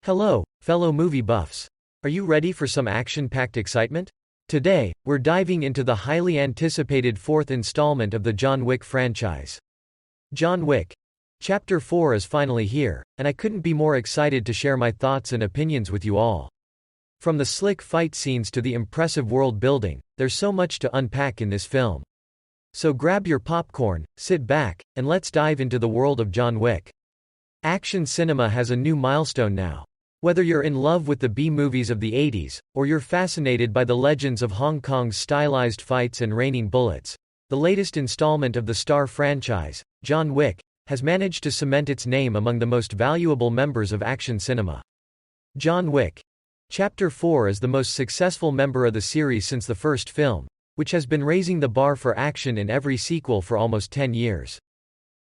Hello, fellow movie buffs. Are you ready for some action-packed excitement? Today, we're diving into the highly anticipated fourth installment of the John Wick franchise. John Wick. Chapter 4 is finally here, and I couldn't be more excited to share my thoughts and opinions with you all. From the slick fight scenes to the impressive world building, there's so much to unpack in this film. So grab your popcorn, sit back, and let's dive into the world of John Wick. Action cinema has a new milestone now. Whether you're in love with the B-movies of the 80s, or you're fascinated by the legends of Hong Kong's stylized fights and raining bullets, the latest installment of the star franchise, John Wick, has managed to cement its name among the most valuable members of action cinema. John Wick. Chapter 4 is the most successful member of the series since the first film, which has been raising the bar for action in every sequel for almost 10 years.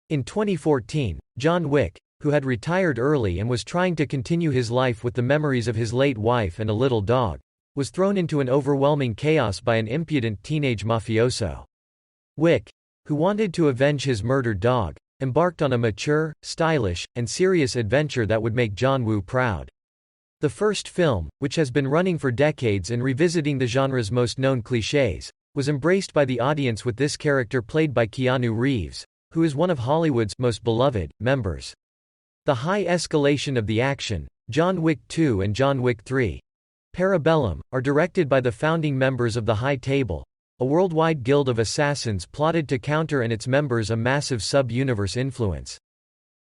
In 2014, John Wick, who had retired early and was trying to continue his life with the memories of his late wife and a little dog, was thrown into an overwhelming chaos by an impudent teenage mafioso. Wick, who wanted to avenge his murdered dog, embarked on a mature, stylish, and serious adventure that would make John Woo proud. The first film, which has been running for decades and revisiting the genre's most known clichés, was embraced by the audience with this character played by Keanu Reeves, who is one of Hollywood's most beloved members. The high escalation of the action, John Wick 2 and John Wick 3, Parabellum, are directed by the founding members of the High Table, a worldwide guild of assassins plotted to counter and its members a massive sub-universe influence.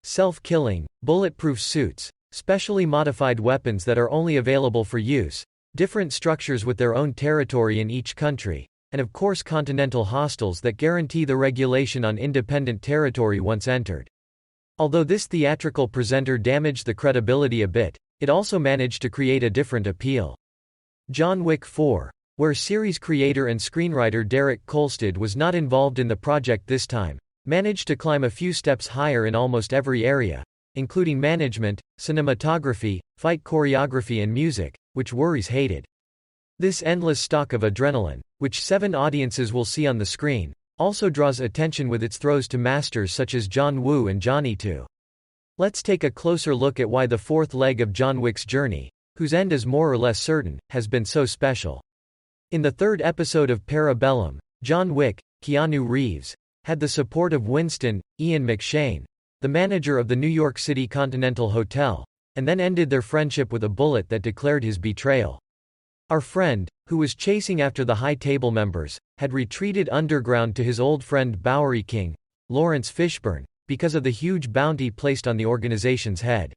Self-killing, bulletproof suits, specially modified weapons that are only available for use, different structures with their own territory in each country, and of course Continental hostiles that guarantee the regulation on independent territory once entered. Although this theatrical presenter damaged the credibility a bit, it also managed to create a different appeal. John Wick 4, where series creator and screenwriter Derek Kolstad was not involved in the project this time, managed to climb a few steps higher in almost every area, including management, cinematography, fight choreography and music, which worries hated. This endless stock of adrenaline, which 7 audiences will see on the screen, also draws attention with its throws to masters such as John Woo and Johnny 2. Let's take a closer look at why the fourth leg of John Wick's journey, whose end is more or less certain, has been so special. In the third episode of Parabellum, John Wick, Keanu Reeves, had the support of Winston, Ian McShane, the manager of the New York City Continental Hotel, and then ended their friendship with a bullet that declared his betrayal. Our friend, who was chasing after the High Table members, had retreated underground to his old friend Bowery King, Lawrence Fishburne, because of the huge bounty placed on the organization's head.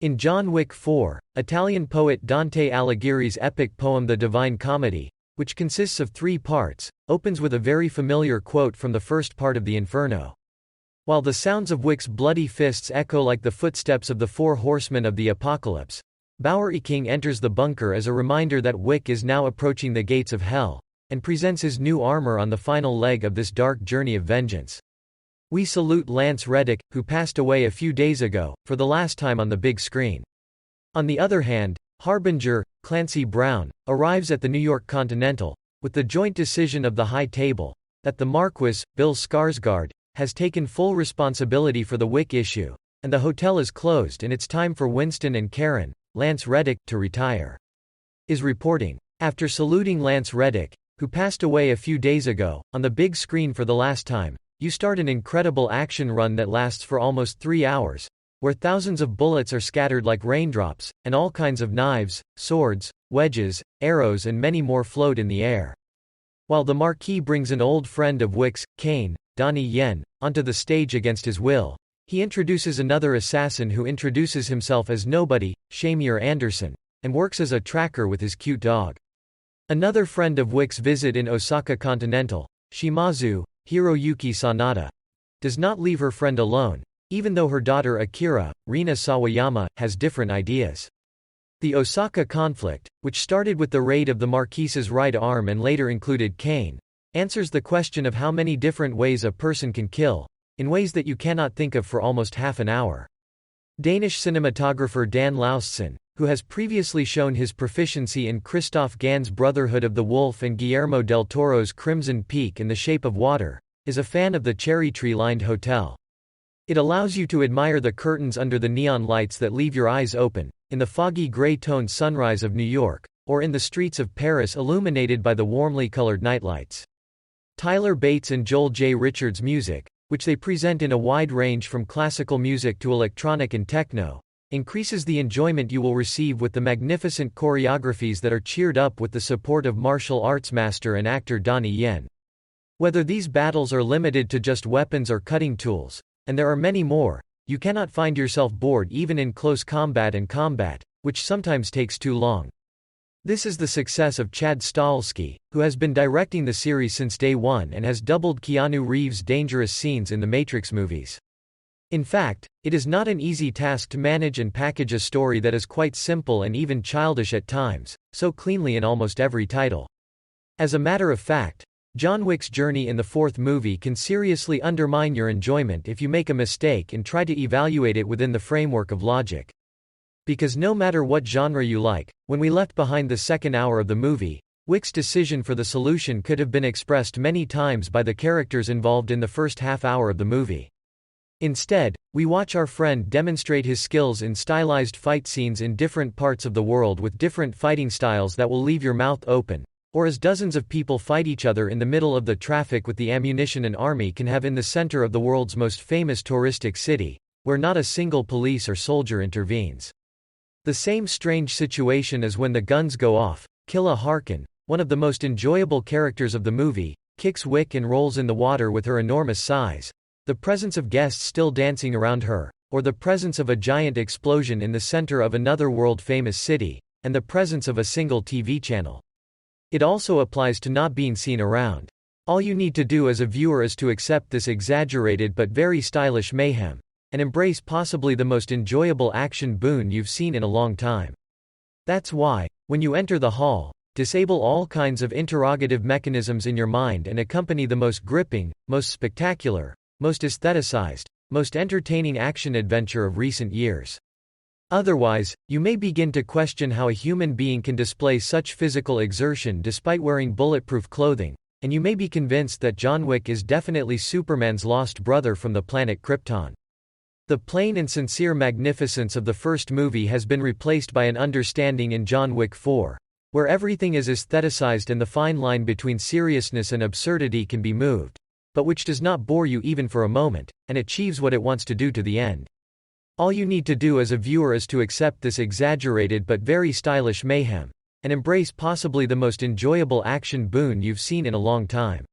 In John Wick 4, Italian poet Dante Alighieri's epic poem The Divine Comedy, which consists of 3 parts, opens with a very familiar quote from the first part of the Inferno. While the sounds of Wick's bloody fists echo like the footsteps of the 4 horsemen of the apocalypse, Bowery King enters the bunker as a reminder that Wick is now approaching the gates of hell, and presents his new armor on the final leg of this dark journey of vengeance. We salute Lance Reddick, who passed away a few days ago, for the last time on the big screen. On the other hand, Harbinger, Clancy Brown, arrives at the New York Continental, with the joint decision of the High Table, that the Marquis, Bill Skarsgård, has taken full responsibility for the Wick issue, and the hotel is closed and it's time for Winston and Karen, Lance Reddick, to retire. Is reporting. After saluting Lance Reddick, who passed away a few days ago, on the big screen for the last time, you start an incredible action run that lasts for almost 3 hours, where thousands of bullets are scattered like raindrops, and all kinds of knives, swords, wedges, arrows and many more float in the air. While the Marquis brings an old friend of Wick's, Kane, Donnie Yen, onto the stage against his will, he introduces another assassin who introduces himself as Nobody, Shamir Anderson, and works as a tracker with his cute dog. Another friend of Wick's visit in Osaka Continental, Shimazu, Hiroyuki Sanada, does not leave her friend alone, even though her daughter Akira, Rina Sawayama, has different ideas. The Osaka conflict, which started with the raid of the Marquis's right arm and later included Kane, answers the question of how many different ways a person can kill, in ways that you cannot think of for almost half an hour. Danish cinematographer Dan Laustsen, who has previously shown his proficiency in Christoph Gans's Brotherhood of the Wolf and Guillermo del Toro's Crimson Peak and The Shape of Water, is a fan of the cherry tree-lined hotel. It allows you to admire the curtains under the neon lights that leave your eyes open, in the foggy gray-toned sunrise of New York, or in the streets of Paris illuminated by the warmly colored nightlights. Tyler Bates and Joel J. Richards' music, which they present in a wide range from classical music to electronic and techno, increases the enjoyment you will receive with the magnificent choreographies that are cheered up with the support of martial arts master and actor Donnie Yen. Whether these battles are limited to just weapons or cutting tools, and there are many more, you cannot find yourself bored even in close combat and combat, which sometimes takes too long. This is the success of Chad Stahelski, who has been directing the series since day one and has doubled Keanu Reeves' dangerous scenes in the Matrix movies. In fact, it is not an easy task to manage and package a story that is quite simple and even childish at times, so cleanly in almost every title. As a matter of fact, John Wick's journey in the fourth movie can seriously undermine your enjoyment if you make a mistake and try to evaluate it within the framework of logic. Because no matter what genre you like, when we left behind the second hour of the movie, Wick's decision for the solution could have been expressed many times by the characters involved in the first half hour of the movie. Instead, we watch our friend demonstrate his skills in stylized fight scenes in different parts of the world with different fighting styles that will leave your mouth open, or as dozens of people fight each other in the middle of the traffic with the ammunition an army can have in the center of the world's most famous touristic city, where not a single police or soldier intervenes. The same strange situation as when the guns go off. Killa Harkin, one of the most enjoyable characters of the movie, kicks Wick and rolls in the water with her enormous size, the presence of guests still dancing around her, or the presence of a giant explosion in the center of another world-famous city, and the presence of a single TV channel. It also applies to not being seen around. All you need to do as a viewer is to accept this exaggerated but very stylish mayhem, and embrace possibly the most enjoyable action boon you've seen in a long time. That's why, when you enter the hall, disable all kinds of interrogative mechanisms in your mind and accompany the most gripping, most spectacular, most aestheticized, most entertaining action-adventure of recent years. Otherwise, you may begin to question how a human being can display such physical exertion despite wearing bulletproof clothing, and you may be convinced that John Wick is definitely Superman's lost brother from the planet Krypton. The plain and sincere magnificence of the first movie has been replaced by an understanding in John Wick 4, where everything is aestheticized and the fine line between seriousness and absurdity can be moved, but which does not bore you even for a moment, and achieves what it wants to do to the end. All you need to do as a viewer is to accept this exaggerated but very stylish mayhem, and embrace possibly the most enjoyable action boon you've seen in a long time.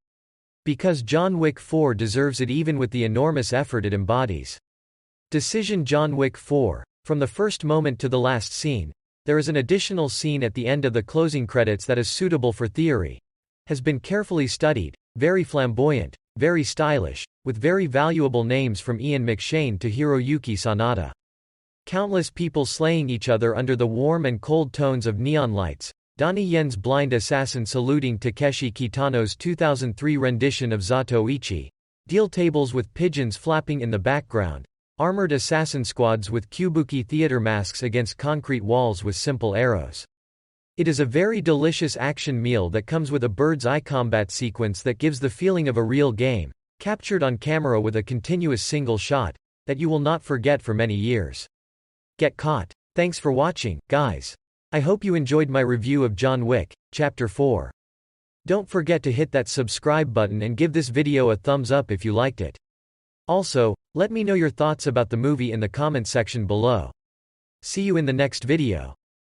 Because John Wick 4 deserves it even with the enormous effort it embodies. Decision John Wick 4. From the first moment to the last scene, there is an additional scene at the end of the closing credits that is suitable for theory, has been carefully studied, very flamboyant, very stylish, with very valuable names from Ian McShane to Hiroyuki Sanada. Countless people slaying each other under the warm and cold tones of neon lights, Donnie Yen's blind assassin saluting Takeshi Kitano's 2003 rendition of Zato Ichi, deal tables with pigeons flapping in the background, armored assassin squads with kabuki theater masks against concrete walls with simple arrows. It is a very delicious action meal that comes with a bird's-eye combat sequence that gives the feeling of a real game, captured on camera with a continuous single shot, that you will not forget for many years. Get caught. Thanks for watching, guys. I hope you enjoyed my review of John Wick, Chapter 4. Don't forget to hit that subscribe button and give this video a thumbs up if you liked it. Also, let me know your thoughts about the movie in the comments section below. See you in the next video.